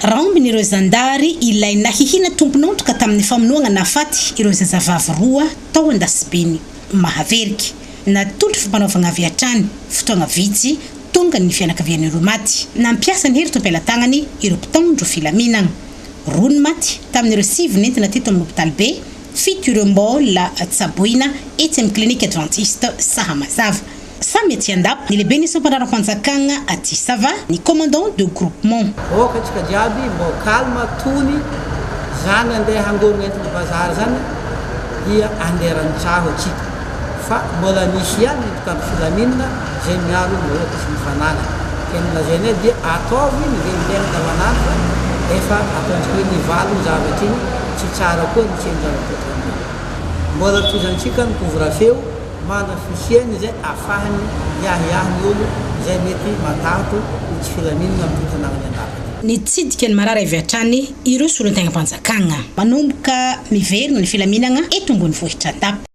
raombin'ireo zandary ilaina hihina tompon'ondroka tamin'ny famonoana nafaty ireo zazavavy roa tao andasibiny Mahaveriky. Natolotry fampanaovana avy hatrany fotoana vitsy tonga ny fianakavian'ireo maty. Nampiasa ny hery tampela-tagnany ireo mpitondro filaminana. Rony maty tamin'ireo 7 nentina teto amin'ny hôpitaly be, fito ireo mbola tsaboina etsy amin'ny klinika adventiste Sahamazava. Samy ety andap ny lehibe ny sampanarapanjakana aty Sava ny commandant de groupement. Katsika jiaby mbo kalma tony zany andeha hangorona entiny bazary zany dia anderan-tsaho atsika fa mbola nisy ihany ny mpitandro filaminana zay miaro mbola sy mifanana kenina zay ne dia ataovy ny velindena davanandro efa ataontsika hoe ny valo ny zavatra iny tsy tsara koa ny tsenjara-toetrandro mbola tozantsika ny couvre-feu mana fisiany zay afahany yahiahiny olo zay mety matato ny tsy filaminana amin'ny tanàna andafy. Nitsidika ny marara avy hatrany ireo solon-tegna-mpanjakana manomboka miverina ny filaminana eto ambony vohitra Andapa.